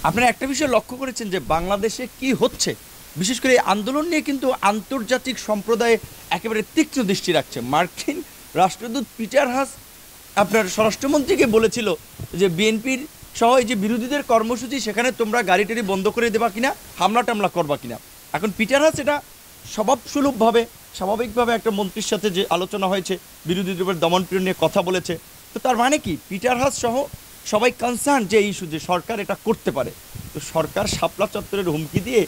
আপনারা একটা বিষয় লক্ষ্য করেছেন যে বাংলাদেশে কি হচ্ছে, বিশেষ করে এই আন্দোলন নিয়ে কিন্তু আন্তর্জাতিক সম্প্রদায় একেবারে তীক্ষ্ণ দৃষ্টি রাখছে। মার্কিন রাষ্ট্রদূত পিটার হাস আপনার স্বরাষ্ট্রমন্ত্রীকে বলেছিল যে বিএনপির সহ এই যে বিরোধীদের কর্মসূচি, সেখানে তোমরা গাড়ি টাড়ি বন্ধ করে দেবা কিনা, হামলা টামলা করবা কিনা। এখন পিটার হাস এটা স্বভাবসুলভভাবে স্বাভাবিকভাবে একটা মন্ত্রীর সাথে যে আলোচনা হয়েছে, বিরোধীদের উপর দমনপীড়ন নিয়ে কথা বলেছে, তো তার মানে কি পিটার হাস সহ সবাই কনসার্ন যে ইস্যু যে সরকার এটা করতে পারে। তো সরকার শাপলা চত্বরের হুমকি দিয়ে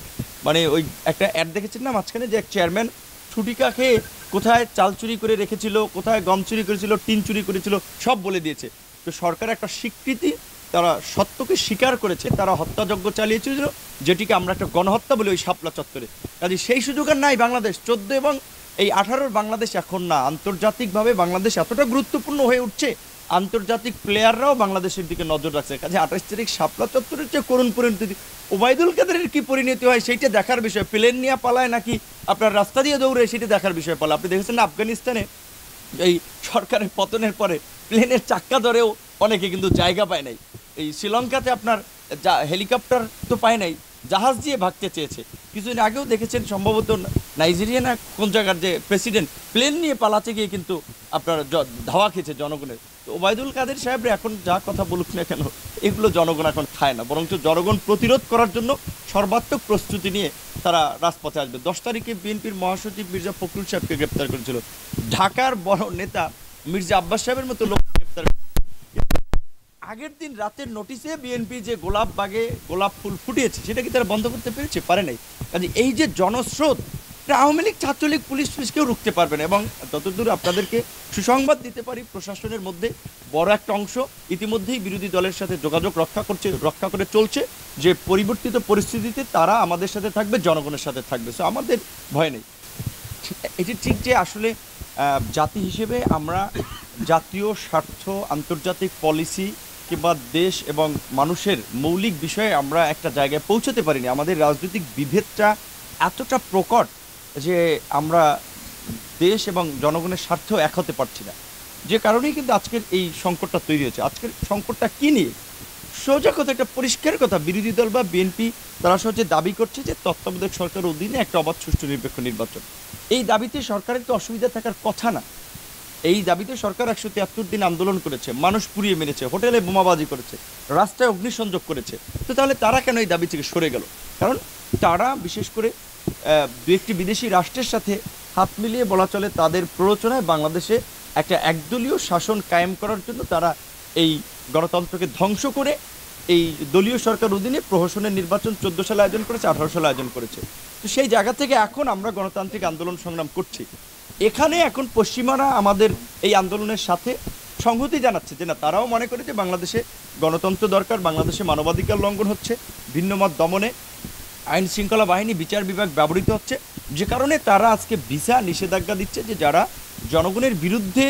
মানে ওই একটা অ্যাড দেখেছেন না মাঝখানে, যে এক চেয়ারম্যান ছুটিকা খেয়ে কোথায় চাল চুরি করে রেখেছিল, কোথায় গম চুরি করেছিল, টিন চুরি করেছিল, সব বলে দিয়েছে। তো সরকার একটা স্বীকৃতি, তারা সত্যকে স্বীকার করেছে, তারা হত্যাযজ্ঞ চালিয়েছিল, যেটিকে আমরা একটা গণহত্যা বলি ওই শাপলা চত্বরে। কাজে সেই সুযোগ আর নাই বাংলাদেশ 14 এবং এই 18-র বাংলাদেশ এখন না। আন্তর্জাতিকভাবে বাংলাদেশ এতটা গুরুত্বপূর্ণ হয়ে উঠছে, আন্তর্জাতিক প্লেয়াররাও বাংলাদেশের দিকে নজর রাখছে। কাজে 28 তারিখ শাপলা চত্বরের যে করুণ পরিণতি, ওবায়দুল কাদেরের কী পরিণতি হয় সেইটা দেখার বিষয়। প্লেন নিয়ে পালায় নাকি আপনার রাস্তা দিয়ে দৌড়ে, সেটা দেখার বিষয় পালা। আপনি দেখেছেন না আফগানিস্তানে এই সরকারের পতনের পরে প্লেনের চাক্কা ধরেও অনেকে কিন্তু জায়গা পায় নাই। এই শ্রীলঙ্কাতে আপনার হেলিকপ্টার তো পায় নাই, জাহাজ দিয়ে ভাগতে চেয়েছে। কিছুদিন আগেও দেখেছেন সম্ভবত নাইজেরিয়া না কোন জায়গার যে প্রেসিডেন্ট প্লেন নিয়ে পালাতে গিয়ে কিন্তু আপনার ধাওয়া খেয়েছে জনগণের। তো ওবায়দুল কাদের সাহেবরা এখন যা কথা বলুক না কেন, এগুলো জনগণ এখন খায় না, বরঞ্চ জনগণ প্রতিরোধ করার জন্য সর্বাত্মক প্রস্তুতি নিয়ে তারা রাজপথে আসবে। 10 তারিখে বিএনপির মহাসচিব মির্জা ফখরুল সাহেবকে গ্রেপ্তার করেছিল, ঢাকার বড় নেতা মির্জা আব্বাস সাহেবের মতো লোক গ্রেপ্তার। আগের দিন রাতের নোটিশে বিএনপি যে গোলাপবাগে গোলাপ ফুল ফুটিয়েছে সেটা কি তারা বন্ধ করতে পেরেছে? পারে নাই। কাজে এই যে জনস্রোত, আওয়ামী লীগ, ছাত্রলীগ, পুলিশ কেউ রুখতে পারবে না। এবং যতদূর আপনাদেরকে সুসংবাদ দিতে পারি, প্রশাসনের মধ্যে বড় একটা অংশ ইতিমধ্যেই বিরোধী দলের সাথে যোগাযোগ রক্ষা করে চলছে, যে পরিবর্তিত পরিস্থিতিতে তারা আমাদের সাথে থাকবে, জনগণের সাথে থাকবে। সো আমাদের ভয় নেই। এটি ঠিক যে আসলে জাতি হিসেবে আমরা জাতীয় স্বার্থ, আন্তর্জাতিক পলিসি কিংবা দেশ এবং মানুষের মৌলিক বিষয়ে আমরা একটা জায়গায় পৌঁছতে পারিনি। আমাদের রাজনৈতিক বিভেদটা এতটা প্রকট যে আমরা দেশ এবং জনগণের স্বার্থ এক হতে পারছি না, যে কারণেই কিন্তু আজকের এই সংকটটা তৈরি হয়েছে। আজকের সংকটটা কী নিয়ে? সোজা কথা, একটা পরিষ্কার কথা, বিরোধী দল বা বিএনপি তারা সহজে দাবি করছে যে তত্ত্বাবধায়ক সরকারের অধীনে একটা অবাধ, সুষ্ঠু, নিরপেক্ষ নির্বাচন। এই দাবিতে সরকারের তো অসুবিধা থাকার কথা না। এই দাবিতে সরকার 173 দিন আন্দোলন করেছে, মানুষ পুড়িয়ে মেরেছে, হোটেলে বোমাবাজি করেছে, রাস্তায় অগ্নিসংযোগ করেছে। তো তাহলে তারা কেন এই দাবি থেকে সরে গেল? কারণ তারা বিশেষ করে দু একটি বিদেশি রাষ্ট্রের সাথে হাত মিলিয়ে বলা চলে তাদের প্ররোচনায় বাংলাদেশে একটা একদলীয় শাসন কায়েম করার জন্য তারা এই গণতন্ত্রকে ধ্বংস করে এই দলীয় সরকার অধীনে প্রহসনের নির্বাচন 14 সালে আয়োজন করেছে, 18 সালে আয়োজন করেছে। তো সেই জায়গা থেকে এখন আমরা গণতান্ত্রিক আন্দোলন সংগ্রাম করছি। এখানে এখন পশ্চিমারা আমাদের এই আন্দোলনের সাথে সংহতি জানাচ্ছে, যে না, তারাও মনে করে যে বাংলাদেশে গণতন্ত্র দরকার, বাংলাদেশে মানবাধিকার লঙ্ঘন হচ্ছে, ভিন্নমত দমনে আইন শৃঙ্খলা বাহিনী, বিচার বিভাগ ব্যবহৃত হচ্ছে, যে কারণে তারা আজকে ভিসা নিষেধাজ্ঞা দিচ্ছে, যে যারা জনগণের বিরুদ্ধে,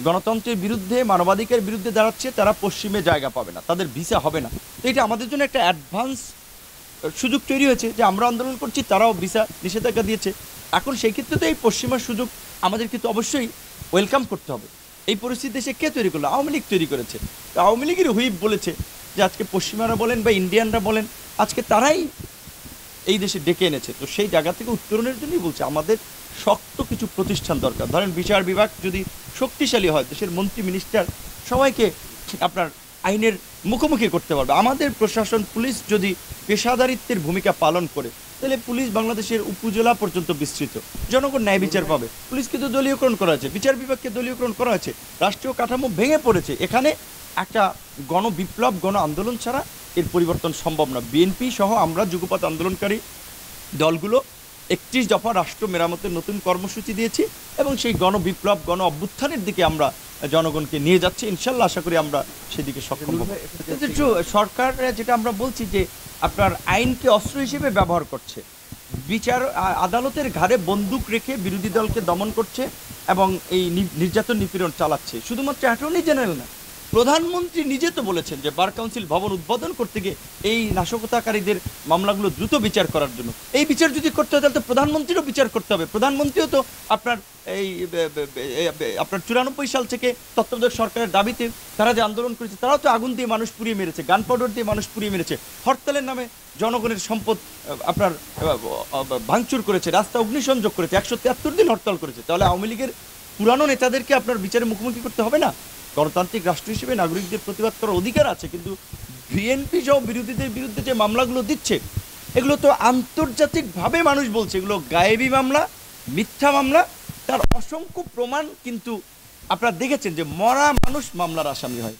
গণতন্ত্রের বিরুদ্ধে, মানবাধিকার বিরুদ্ধে দাঁড়াচ্ছে তারা পশ্চিমে জায়গা পাবে না, তাদের ভিসা হবে না। তো এটা আমাদের জন্য একটা অ্যাডভান্স সুযোগ তৈরি হয়েছে যে আমরা আন্দোলন করছি, তারাও ভিসা নিষেধাজ্ঞা দিয়েছে। এখন সেই ক্ষেত্রে তো এই পশ্চিমার সুযোগ আমাদের কিন্তু অবশ্যই ওয়েলকাম করতে হবে। এই পরিস্থিতি দেশে কে তৈরি করলো? আওয়ামী লীগ তৈরি করেছে। তো আওয়ামী লীগের হুইপ বলেছে যে আজকে পশ্চিমারা বলেন বা ইন্ডিয়ানরা বলেন, আজকে তারাই এই দেশে ডেকে এনেছে। তো সেই জায়গা থেকে উত্তরণের জন্যই বলছে আমাদের শক্ত কিছু প্রতিষ্ঠান দরকার। ধরেন বিচার বিভাগ যদি শক্তিশালী হয়, দেশের মন্ত্রী, মিনিস্টার সবাইকে আপনার আইনের মুখোমুখি করতে পারবে। আমাদের প্রশাসন, পুলিশ যদি পেশাদারিত্বের ভূমিকা পালন করে, তাহলে পুলিশ বাংলাদেশের উপজেলা পর্যন্ত বিস্তৃত, জনগণ ন্যায় বিচার পাবে। পুলিশকে তো দলীয়করণ করা হয়েছে, বিচার বিভাগকে দলীয়করণ করা হয়েছে, রাষ্ট্রীয় কাঠামো ভেঙে পড়েছে। এখানে একটা গণবিপ্লব, গণ আন্দোলন ছাড়া এর পরিবর্তন সম্ভব না। বিএনপি সহ আমরা যুগপৎ আন্দোলনকারী দলগুলো 31 দফা রাষ্ট্র মেরামতের নতুন কর্মসূচি দিয়েছি এবং সেই গণবিপ্লব, গণ অভ্যুত্থানের দিকে আমরা জনগণকে নিয়ে যাচ্ছি। ইনশাল্লাহ আশা করি আমরা সেদিকে সক্ষম হব। সরকার যেটা আমরা বলছি যে আপনার আইনকে অস্ত্র হিসেবে ব্যবহার করছে, বিচার আদালতের ঘাড়ে বন্দুক রেখে বিরোধী দলকে দমন করছে এবং এই নির্যাতন নিপীড়ন চালাচ্ছে। শুধুমাত্র অ্যাটর্নি জেনারেল না, প্রধানমন্ত্রী নিজে তো বলেছেন যে বার কাউন্সিল ভবন উদ্বোধন করতে গিয়ে এই নাশকতাকারীদের মামলাগুলো দ্রুত বিচার করার জন্য। এই বিচার যদি করতে হয় তাহলে তো প্রধানমন্ত্রীরও বিচার করতে হবে। প্রধানমন্ত্রীও তো আপনার এই আপনার 94 সাল থেকে তত্ত্বাবধায়ক সরকারের দাবিতে তারা যে আন্দোলন করেছে, তারাও তো আগুন দিয়ে মানুষ পুড়িয়ে মেরেছে, গান পাউডার দিয়ে মানুষ পুড়িয়ে মেরেছে, হরতালের নামে জনগণের সম্পদ আপনার ভাঙচুর করেছে, রাস্তা অগ্নিসংযোগ করেছে, 173 দিন হরতাল করেছে। তাহলে আওয়ামী লীগের পুরানো নেতাদেরকে আপনার বিচারের মুখোমুখি করতে হবে না? গণতান্ত্রিক রাষ্ট্র হিসেবে নাগরিকদের প্রতিবাদ করার অধিকার আছে, কিন্তু বিএনপি সহ বিরোধীদের বিরুদ্ধে যে মামলাগুলো দিচ্ছে এগুলো তো আন্তর্জাতিকভাবে মানুষ বলছে এগুলো গায়েবী মামলা, মিথ্যা মামলা। তার অসংখ্য প্রমাণ কিন্তু আপনারা দেখেছেন যে মরা মানুষ মামলার আসামি হয়,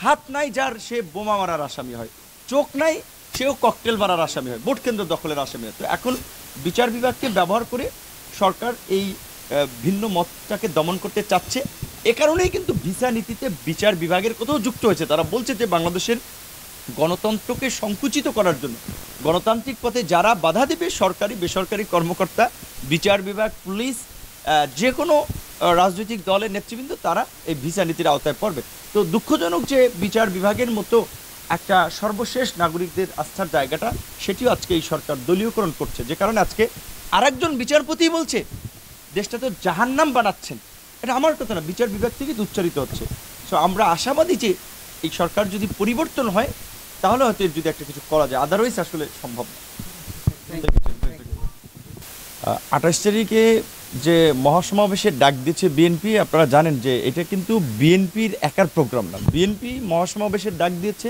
হাত নাই যার সে বোমা মারার আসামি হয়, চোখ নাই সেও ককটেল মারার আসামি হয়, ভোট কেন্দ্র দখলের আসামি হয়। তো এখন বিচার বিভাগকে ব্যবহার করে সরকার এই ভিন্ন মতটাকে দমন করতে চাচ্ছে। এ কারণেই কিন্তু ভিসা নীতিতে বিচার বিভাগের কোথাও যুক্ত হয়েছে। তারা বলছে যে বাংলাদেশের গণতন্ত্রকে সংকুচিত করার জন্য গণতান্ত্রিক পথে যারা বাধা দেবে, সরকারি বেসরকারি কর্মকর্তা, বিচার বিভাগ, পুলিশ, যে কোনো রাজনৈতিক দলের নেতৃবৃন্দ, তারা এই ভিসা নীতির আওতায় পড়বে। তো দুঃখজনক যে বিচার বিভাগের মতো একটা সর্বশেষ নাগরিকদের আস্থার জায়গাটা, সেটিও আজকে এই সরকার দলীয়করণ করছে, যে কারণে আজকে আরেকজন বিচারপতি বলছে দেশটা তো জাহান্নাম বানাচ্ছেন। এটা আমার কথা না, বিচার বিভাগ থেকে উচ্চারিত হচ্ছে। সো আমরা আশাবাদী যে এই সরকার যদি পরিবর্তন হয় তাহলে হয়তো এর যদি একটা কিছু করা যায়, আদারওয়াইজ আসলে সম্ভব না। 28 তারিখে যে মহাসমাবেশের ডাক দিয়েছে বিএনপি, আপনারা জানেন যে এটা কিন্তু বিএনপির একার প্রোগ্রাম না। বিএনপি মহাসমাবেশের ডাক দিয়েছে,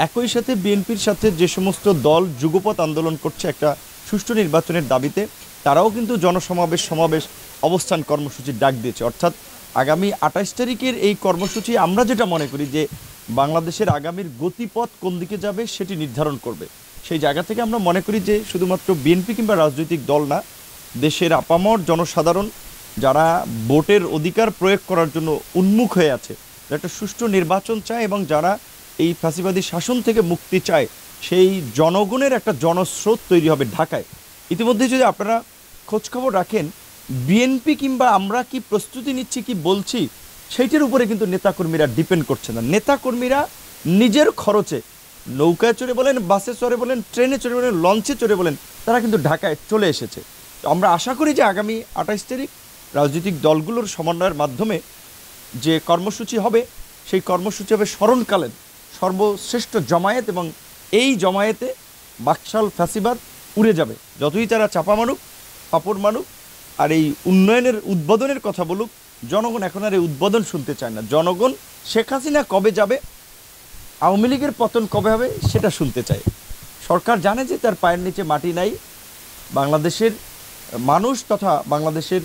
একই সাথে বিএনপির সাথে যে সমস্ত দল যুগপৎ আন্দোলন করছে একটা সুষ্ঠু নির্বাচনের দাবিতে, তারাও কিন্তু জনসমাবেশ, সমাবেশ, অবস্থান কর্মসূচির ডাক দিয়েছে। অর্থাৎ আগামী 28 তারিখের এই কর্মসূচি আমরা যেটা মনে করি যে বাংলাদেশের আগামীর গতিপথ কোন দিকে যাবে সেটি নির্ধারণ করবে। সেই জায়গা থেকে আমরা মনে করি যে শুধুমাত্র বিএনপি কিংবা রাজনৈতিক দল না, দেশের আপামর জনসাধারণ যারা ভোটের অধিকার প্রয়োগ করার জন্য উন্মুখ হয়ে আছে, একটা সুষ্ঠু নির্বাচন চায় এবং যারা এই ফ্যাসিবাদী শাসন থেকে মুক্তি চায়, সেই জনগণের একটা জনস্রোত তৈরি হবে ঢাকায়। ইতিমধ্যে যদি আপনারা খোঁজখবর রাখেন, বিএনপি কিংবা আমরা কি প্রস্তুতি নিচ্ছি, কি বলছি, সেইটির উপরে কিন্তু নেতাকর্মীরা ডিপেন্ড করছে না। নেতাকর্মীরা নিজের খরচে নৌকায় চড়ে বলেন, বাসে চড়ে বলেন, ট্রেনে চড়ে বলেন, লঞ্চে চড়ে বলেন, তারা কিন্তু ঢাকায় চলে এসেছে। তো আমরা আশা করি যে আগামী 28 তারিখ রাজনৈতিক দলগুলোর সমন্বয়ের মাধ্যমে যে কর্মসূচি হবে, সেই কর্মসূচি হবে স্মরণকালের সর্বশ্রেষ্ঠ জমায়েত, এবং এই জমায়েতে বাকশাল ফ্যাসিবাদ উড়ে যাবে। যতই তারা চাপা মারুক, পাপড় মারুক, আর এই উন্নয়নের উদ্বোধনের কথা বলুক, জনগণ এখন আর এই উদ্বোধন শুনতে চায় না। জনগণ শেখ হাসিনা কবে যাবে, আওয়ামী লীগের পতন কবে হবে সেটা শুনতে চায়। সরকার জানে যে তার পায়ের নিচে মাটি নাই। বাংলাদেশের মানুষ তথা বাংলাদেশের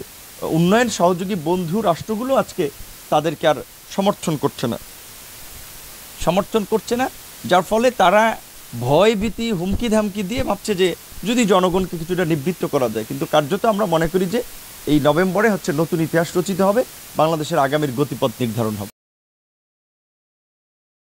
উন্নয়ন সহযোগী বন্ধু রাষ্ট্রগুলো আজকে তাদেরকে আর সমর্থন করছে না, যার ফলে তারা ভয় ভীতি, হুমকি ধামকি দিয়ে ভাবছে যে যদি জনগণকে কিছুটা নিবৃত্ত করা যায়। কিন্তু কার্যত আমরা মনে করি যে এই নভেম্বরে নতুন ইতিহাস রচিত হবে, বাংলাদেশের আগামীর গতিপথ নির্ধারণ হবে।